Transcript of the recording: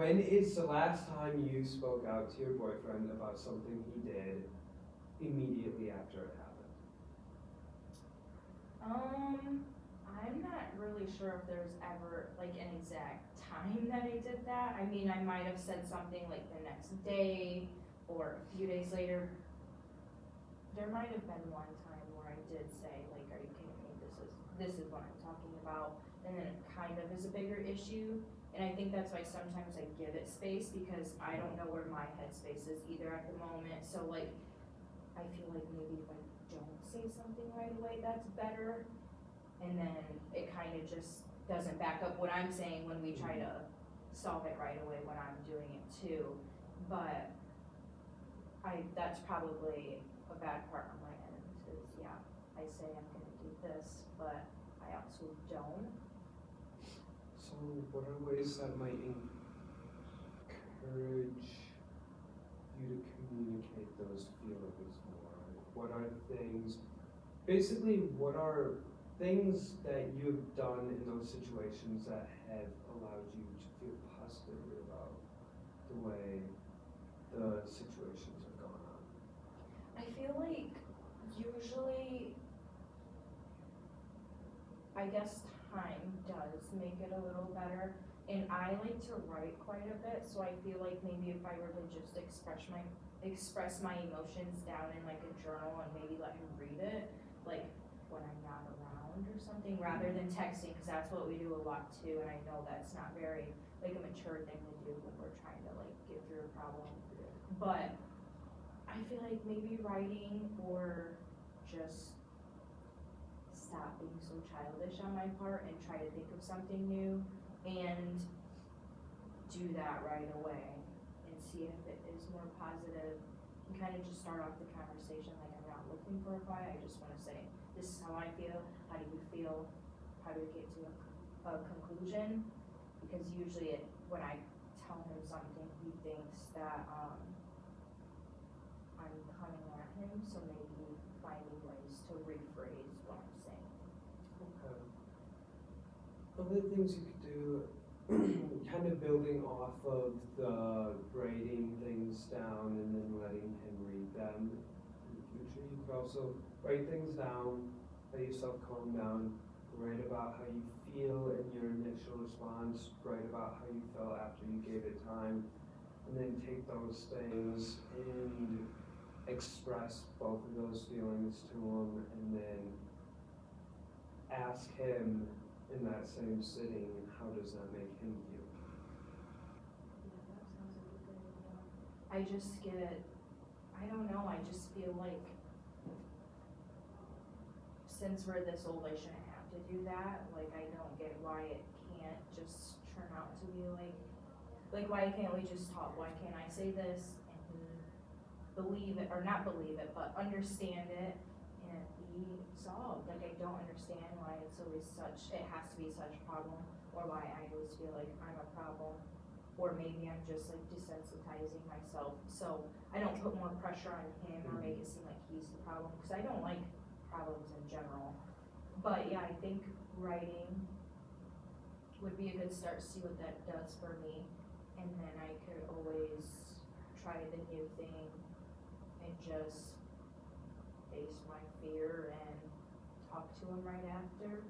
When is the last time you spoke out to your boyfriend about something he did immediately after it happened? I'm not really sure if there's ever like an exact time that I did that. I mean, I might have said something like the next day or a few days later. There might have been one time where I did say like, are you kidding me? This is what I'm talking about. And then it kind of is a bigger issue. And I think that's why sometimes I give it space because I don't know where my headspace is either at the moment. So like, I feel like maybe if I don't say something right away, that's better. And then it kind of just doesn't back up what I'm saying when we try to solve it right away when I'm doing it too. But that's probably a bad part on my end is, yeah, I say I'm gonna do this, but I also don't. So what are ways that might encourage you to communicate those feelings more? What are things, basically what are things that you've done in those situations that have allowed you to feel positive about the way the situations have gone on? I feel like usually, I guess time does make it a little better. And I like to write quite a bit, so I feel like maybe if I were to just express my emotions down in like a journal and maybe let him read it, like when I'm not around or something, rather than texting, because that's what we do a lot too. And I know that's not very like a mature thing to do when we're trying to like get through a problem. But I feel like maybe writing or just stop being so childish on my part and try to think of something new and do that right away and see if it is more positive and kind of just start off the conversation like I'm not looking for a fight. I just want to say, this is how I feel. How do you feel? How do we get to a conclusion? Because usually when I tell him something, he thinks that I'm coming at him, so maybe finding ways to rephrase what I'm saying. Okay. Other things you could do, kind of building off of the writing things down and then letting him read them in the future. You could also write things down, let yourself calm down, write about how you feel in your initial response, write about how you felt after you gave it time, and then take those things and express both of those feelings to him, and then ask him in that same sitting, how does that make him feel? Yeah, that sounds like a good idea. I don't know, I just feel like since we're this old, I shouldn't have to do that. Like, I don't get why it can't just turn out to be like why can't we just talk? Why can't I say this and he believe it, or not believe it, but understand it and it be solved? Like, I don't understand why it has to be such a problem, or why I always feel like I'm a problem, or maybe I'm just like desensitizing myself so I don't put more pressure on him or make it seem like he's the problem, because I don't like problems in general. But yeah, I think writing would be a good start to see what that does for me, and then I could always try the new thing and just face my fear and talk to him right after.